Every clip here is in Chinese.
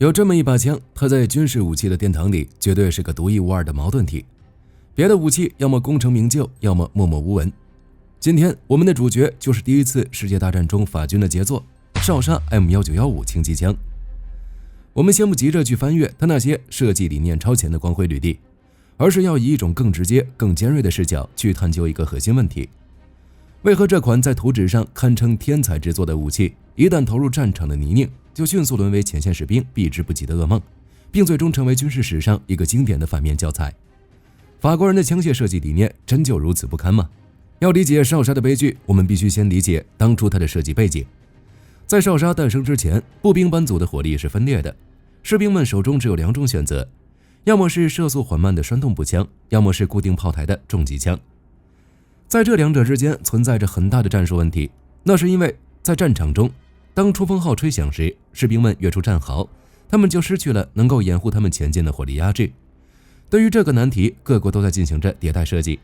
有这么一把枪，它在军事武器的殿堂里绝对是个独一无二的矛盾体。别的武器要么功成名就，要么默默无闻。今天我们的主角就是第一次世界大战中法军的杰作——少沙 M1915轻机枪。我们先不急着去翻阅它那些设计理念超前的光辉履历，而是要以一种更直接、更尖锐的视角去探究一个核心问题：为何这款在图纸上堪称天才之作的武器，一旦投入战场的泥泞，就迅速沦为前线士兵避之不及的噩梦，并最终成为军事史上一个经典的反面教材？法国人的枪械设计理念真就如此不堪吗？要理解少沙的悲剧，我们必须先理解当初它的设计背景。在少沙诞生之前，步兵班组的火力是分裂的，士兵们手中只有两种选择，要么是射速缓慢的栓动步枪，要么是固定炮台的重机枪。在这两者之间存在着很大的战术问题，那是因为在战场中，当冲锋号吹响时，士兵们跃出战壕，他们就失去了能够掩护他们前进的火力压制。对于这个难题，各国都在进行着迭代设计。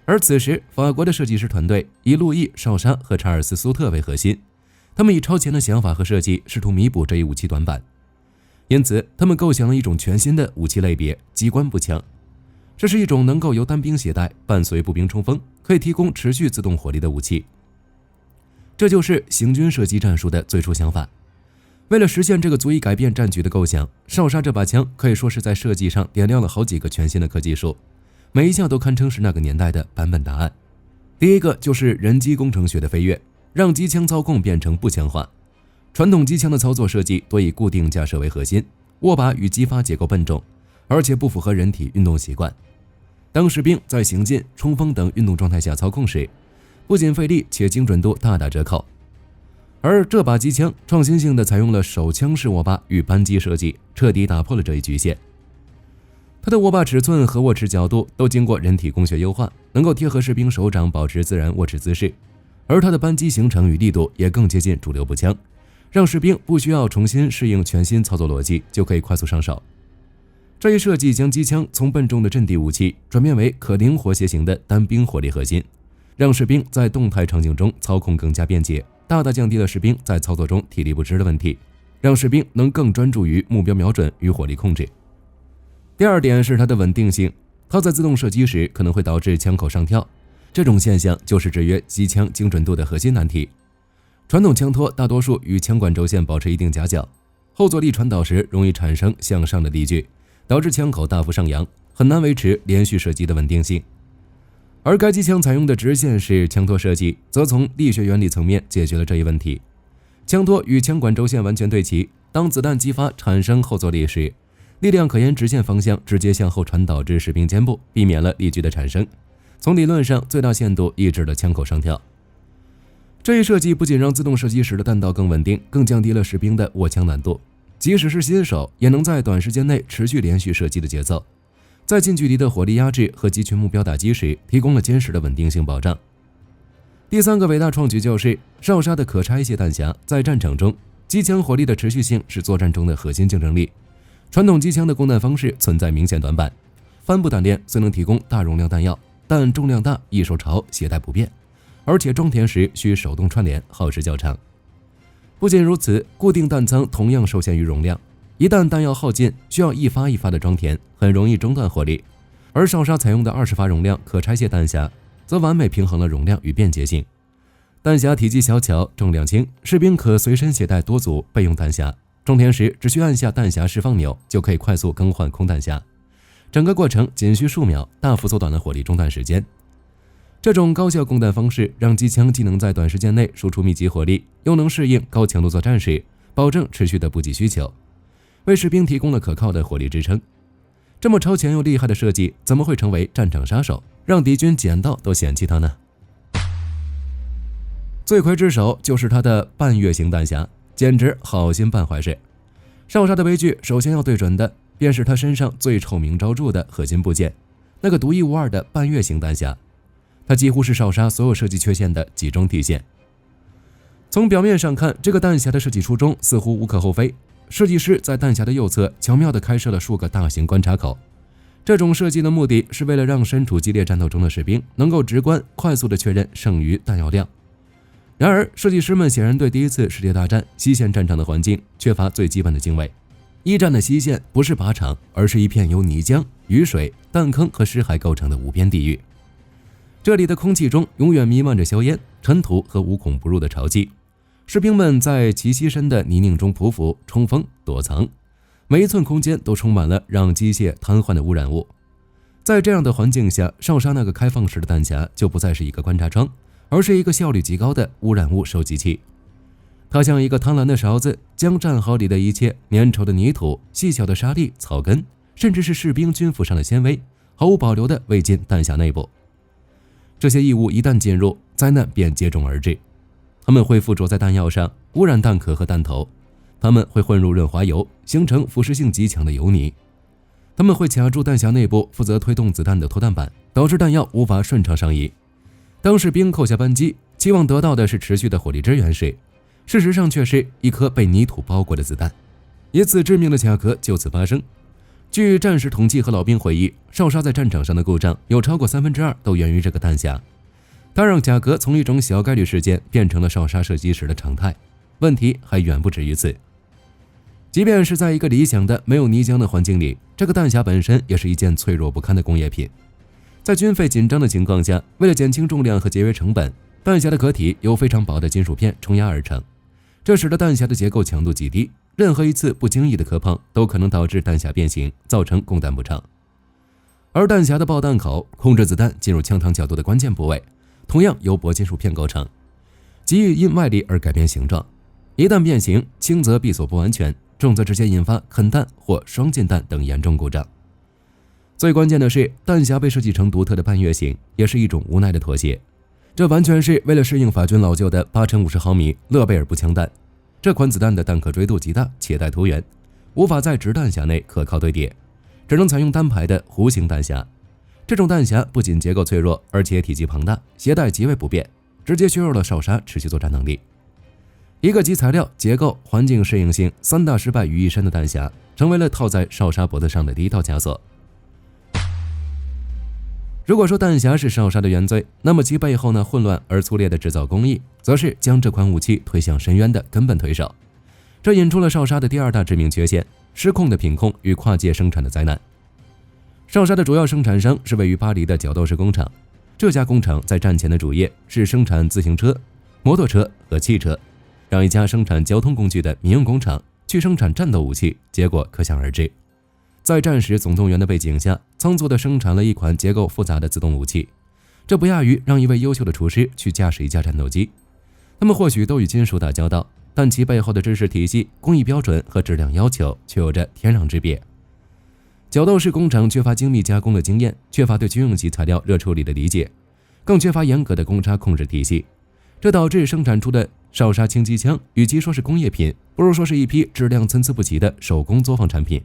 而此时，法国的设计师团队以路易、少沙和查尔斯·苏特为核心，他们以超前的想法和设计试图弥补这一武器短板。因此，他们构想了一种全新的武器类别——机关步枪。这是一种能够由单兵携带，伴随步兵冲锋，可以提供持续自动火力的武器。这就是行军射击战术的最初想法。为了实现这个足以改变战局的构想，少沙这把枪可以说是在设计上点亮了好几个全新的科技树，每一项都堪称是那个年代的版本答案。第一个就是人机工程学的飞跃，让机枪操控变成步枪化。传统机枪的操作设计多以固定架设为核心，握把与击发结构笨重，而且不符合人体运动习惯。当士兵在行进、冲锋等运动状态下操控时，不仅费力，且精准度大打折扣。而这把机枪创新性地采用了手枪式握把与扳机设计，彻底打破了这一局限。它的握把尺寸和握持角度都经过人体工学优化，能够贴合士兵手掌保持自然握持姿势。而它的扳机形成与力度也更接近主流步枪，让士兵不需要重新适应全新操作逻辑，就可以快速上手。这一设计将机枪从笨重的阵地武器转变为可灵活携行的单兵火力核心，让士兵在动态场景中操控更加便捷，大大降低了士兵在操作中体力不支的问题，让士兵能更专注于目标瞄准与火力控制。第二点是它的稳定性，它在自动射击时可能会导致枪口上跳，这种现象就是制约机枪精准度的核心难题。传统枪托大多数与枪管轴线保持一定夹角，后坐力传导时容易产生向上的力矩，导致枪口大幅上扬，很难维持连续射击的稳定性。而该机枪采用的直线式枪托设计，则从力学原理层面解决了这一问题。枪托与枪管轴线完全对齐，当子弹击发产生后坐力时，力量可沿直线方向直接向后传导至士兵肩部，避免了力矩的产生，从理论上最大限度抑制了枪口上跳。这一设计不仅让自动射击时的弹道更稳定，更降低了士兵的握枪难度，即使是新手也能在短时间内持续连续射击的节奏，在近距离的火力压制和集群目标打击时提供了坚实的稳定性保障。第三个伟大创举就是少沙的可拆卸弹匣。在战场中，机枪火力的持续性是作战中的核心竞争力。传统机枪的供弹方式存在明显短板，帆布弹链虽能提供大容量弹药，但重量大，易受潮，携带不便，而且装填时需手动串联，耗时较长。不仅如此，固定弹仓同样受限于容量，一旦弹药耗尽，需要一发一发的装填，很容易中断火力。而少沙采用的20发容量可拆卸弹匣，则完美平衡了容量与便捷性。弹匣体积小巧，重量轻，士兵可随身携带多组备用弹匣，装填时只需按下弹匣释放钮，就可以快速更换空弹匣，整个过程仅需数秒，大幅缩短了火力中断时间。这种高效供弹方式让机枪既能在短时间内输出密集火力，又能适应高强度作战时保证持续的补给需求，为士兵提供了可靠的火力支撑。这么超前又厉害的设计，怎么会成为战场杀手，让敌军捡到都嫌弃它呢？罪魁之首就是它的半月形弹匣，简直好心办坏事。少沙的悲剧首先要对准的便是他身上最臭名昭著的核心部件，那个独一无二的半月形弹匣。它几乎是少沙所有设计缺陷的集中体现。从表面上看，这个弹匣的设计初衷似乎无可厚非，设计师在弹匣的右侧巧妙地开设了数个大型观察口。这种设计的目的是为了让身处激烈战斗中的士兵能够直观快速地确认剩余弹药量。然而，设计师们显然对第一次世界大战西线战场的环境缺乏最基本的敬畏。一战的西线不是靶场，而是一片由泥浆、雨水、弹坑和尸骸构成的无边地狱。这里的空气中永远弥漫着硝烟、尘土和无孔不入的潮气。士兵们在其栖身的泥泞中匍匐、冲锋、躲藏，每一寸空间都充满了让机械瘫痪的污染物。在这样的环境下，哨杀那个开放式的弹匣就不再是一个观察窗，而是一个效率极高的污染物收集器。它像一个贪婪的勺子，将战壕里的一切粘稠的泥土、细小的沙粒、草根，甚至是士兵军服上的纤维，毫无保留地喂进弹匣内部。这些异物一旦进入，灾难便接踵而至。它们会附着在弹药上，污染弹壳和弹头；它们会混入润滑油，形成腐蚀性极强的油泥；它们会卡住弹匣内部负责推动子弹的脱弹板，导致弹药无法顺畅上移。当士兵扣下扳机，期望得到的是持续的火力支援时，事实上却是一颗被泥土包裹的子弹，一次致命的卡壳就此发生。据战时统计和老兵回忆，哨杀在战场上的故障有超过2/3都源于这个弹匣。它让卡壳从一种小概率事件变成了哨杀射击时的常态。问题还远不止于此。即便是在一个理想的没有泥浆的环境里，这个弹匣本身也是一件脆弱不堪的工业品。在军费紧张的情况下，为了减轻重量和节约成本，弹匣的壳体由非常薄的金属片冲压而成，这使得弹匣的结构强度极低，任何一次不经意的磕碰都可能导致弹匣变形，造成供弹不畅。而弹匣的爆弹口控制子弹进入枪膛角度的关键部位，同样由薄金属片构成，极易因外力而改变形状。一旦变形，轻则闭锁不完全，重则直接引发啃弹或双进弹等严重故障。最关键的是，弹匣被设计成独特的半月形，也是一种无奈的妥协。这完全是为了适应法军老旧的8×50毫米勒贝尔步枪弹。这款子弹的弹壳锥度极大且带凸圆，无法在直弹匣内可靠堆叠，只能采用单排的弧形弹匣。这种弹匣不仅结构脆弱，而且体积庞大，携带极为不便，直接削弱了哨杀持续作战能力。一个集材料、结构、环境适应性3大失败于一身的弹匣，成为了套在哨杀脖子上的第一道枷锁。如果说弹匣是哨杀的原罪，那么其背后呢混乱而粗劣的制造工艺，则是将这款武器推向深渊的根本推手。这引出了哨杀的第二大致命缺陷：失控的品控与跨界生产的灾难。哨杀的主要生产商是位于巴黎的角斗士工厂，这家工厂在战前的主业是生产自行车、摩托车和汽车，让一家生产交通工具的民用工厂去生产战斗武器，结果可想而知。在战时总动员的背景下，仓促地生产了一款结构复杂的自动武器，这不亚于让一位优秀的厨师去驾驶一架战斗机。他们或许都与金属打交道，但其背后的知识体系、工艺标准和质量要求却有着天壤之别。角斗士工厂缺乏精密加工的经验，缺乏对军用级材料热处理的理解，更缺乏严格的公差控制体系，这导致生产出的哨杀轻机枪，与其说是工业品，不如说是一批质量参差不齐的手工作坊产品。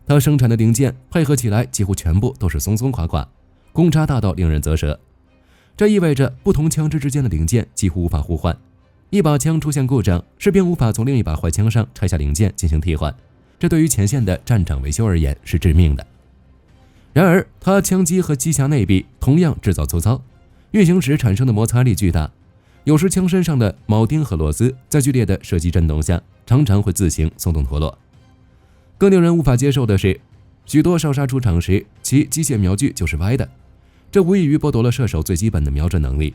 它生产的零件配合起来几乎全部都是松松垮垮，公差大到令人啧舌。这意味着不同枪支之间的零件几乎无法互换，一把枪出现故障，士兵无法从另一把坏枪上拆下零件进行替换，这对于前线的战场维修而言是致命的。然而，它枪机和机匣内壁同样制造粗糙，运行时产生的摩擦力巨大，有时枪身上的铆钉和螺丝在剧烈的射击震动下，常常会自行松动脱落。更令人无法接受的是，许多哨杀出场时，其机械瞄具就是歪的，这无异于剥夺了射手最基本的瞄准能力。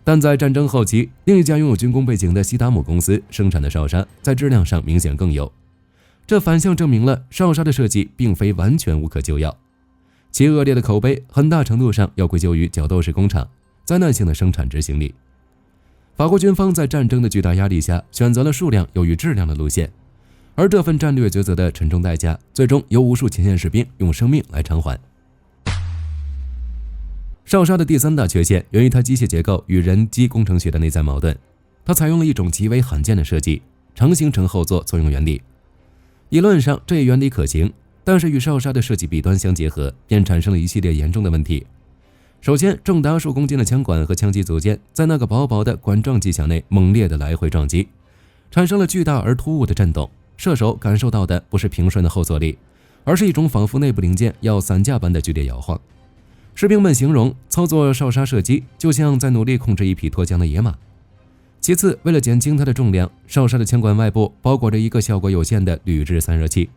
但在战争后期，另一家拥有军工背景的西达姆公司生产的哨杀在质量上明显更优，这反向证明了哨杀的设计并非完全无可救药，其恶劣的口碑很大程度上要归咎于角斗士工厂灾难性的生产执行力。法国军方在战争的巨大压力下选择了数量优于质量的路线，而这份战略抉择的沉重代价，最终由无数前线士兵用生命来偿还。哨杀的第三大缺陷源于它机械结构与人机工程学的内在矛盾。它采用了一种极为罕见的设计——长行程后座作用原理。理论上这一原理可行，但是与哨杀的设计弊端相结合，便产生了一系列严重的问题。首先，重达数公斤的枪管和枪机组件在那个薄薄的管状机匣内猛烈的来回撞击，产生了巨大而突兀的震动。射手感受到的不是平顺的后坐力，而是一种仿佛内部零件要散架般的剧烈摇晃。士兵们形容操作哨杀射击就像在努力控制一匹脱缰的野马。其次，为了减轻它的重量，少沙的枪管外部包裹着一个效果有限的铝制散热器，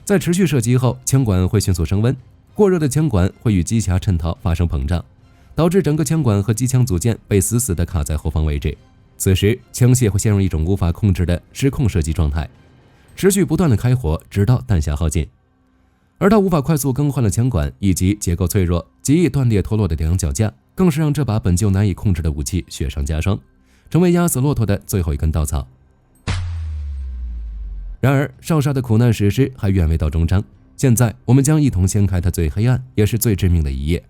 在持续射击后，枪管会迅速升温，过热的枪管会与机匣衬套发生膨胀，导致整个枪管和机枪组件被死死地卡在后方位置。此时，枪械会陷入一种无法控制的失控射击状态，持续不断地开火，直到弹匣耗尽。而它无法快速更换的枪管以及结构脆弱、极易断裂脱落的两脚架，更是让这把本就难以控制的武器雪上加霜，成为压死骆驼的最后一根稻草。然而，少沙的苦难史诗还远未到终章。现在，我们将一同掀开他最黑暗也是最致命的一页。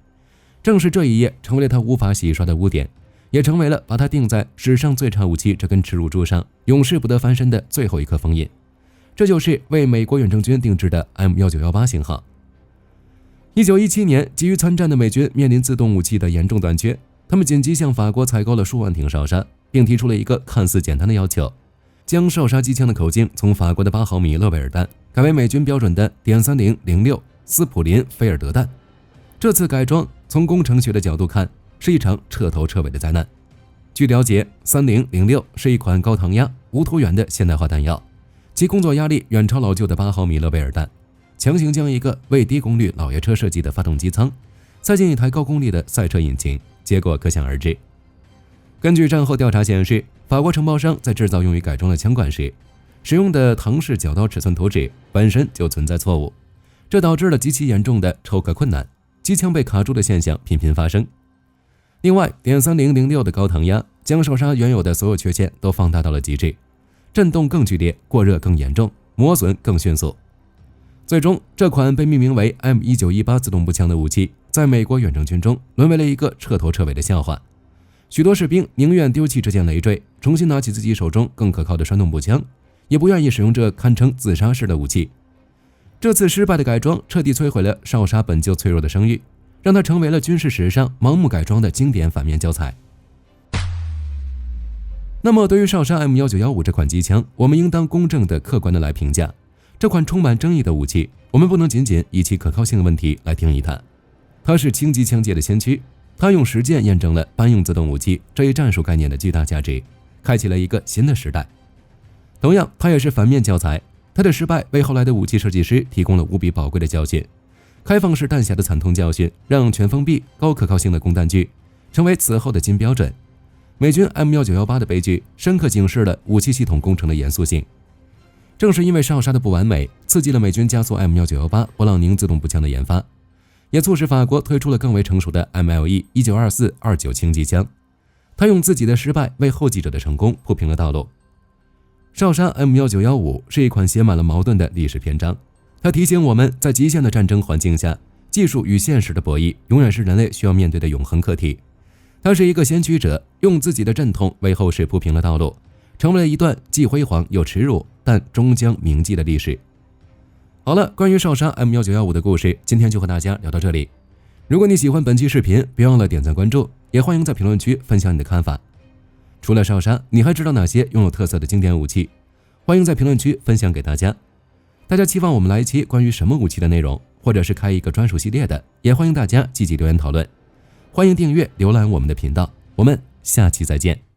正是这一页，成为了他无法洗刷的污点，也成为了把他钉在史上最差武器这根耻辱柱上，永世不得翻身的最后一颗封印。这就是为美国远征军定制的 M1918 型号。1917年，急于参战的美军面临自动武器的严重短缺，他们紧急向法国采购了数万挺少沙，并提出了一个看似简单的要求，将少沙机枪的口径从法国的8毫米勒贝尔弹改为美军标准的.3006斯普林菲尔德弹。这次改装从工程学的角度看，是一场彻头彻尾的灾难。据了解，3006是一款高膛压、无突源的现代化弹药，其工作压力远超老旧的8毫米勒贝尔弹，强行将一个为低功率老爷车设计的发动机舱塞进一台高功率的赛车引擎，结果可想而知。根据战后调查显示，法国承包商在制造用于改装的枪管时，使用的膛式角刀尺寸图纸本身就存在错误，这导致了极其严重的抽壳困难，机枪被卡住的现象频频发生。另外，.3006的高膛压将少沙原有的所有缺陷都放大到了极致，震动更剧烈，过热更严重，磨损更迅速。最终，这款被命名为 M1918 自动步枪的武器，在美国远征军中沦为了一个彻头彻尾的笑话。许多士兵宁愿丢弃这件累赘，重新拿起自己手中更可靠的栓动步枪，也不愿意使用这堪称自杀式的武器。这次失败的改装彻底摧毁了少沙本就脆弱的声誉，让它成为了军事史上盲目改装的经典反面教材。那么，对于少沙 M1915 这款机枪，我们应当公正的、客观的来评价这款充满争议的武器。我们不能仅仅以其可靠性的问题来定义它。它是轻机枪界的先驱，它用实践验证了班用自动武器这一战术概念的巨大价值，开启了一个新的时代。同样，它也是反面教材，它的失败为后来的武器设计师提供了无比宝贵的教训。开放式弹匣的惨痛教训，让全封闭、高可靠性的供弹具成为此后的金标准。美军 M1918 的悲剧深刻警示了武器系统工程的严肃性。正是因为少沙的不完美，刺激了美军加速 M1918 勃朗宁自动步枪的研发，也促使法国推出了更为成熟的 MLE-1924-29轻机枪。他用自己的失败为后继者的成功铺平了道路。少沙 M1915 是一款写满了矛盾的历史篇章，它提醒我们在极限的战争环境下，技术与现实的博弈永远是人类需要面对的永恒课题。他是一个先驱者，用自己的阵痛为后世铺平了道路，成为了一段既辉煌又耻辱，但终将铭记的历史。好了，关于少沙 M1915 的故事，今天就和大家聊到这里。如果你喜欢本期视频，别忘了点赞关注，也欢迎在评论区分享你的看法。除了少沙，你还知道哪些拥有特色的经典武器？欢迎在评论区分享给大家。大家期望我们来一期关于什么武器的内容，或者是开一个专属系列的，也欢迎大家积极留言讨论。欢迎订阅浏览我们的频道，我们下期再见。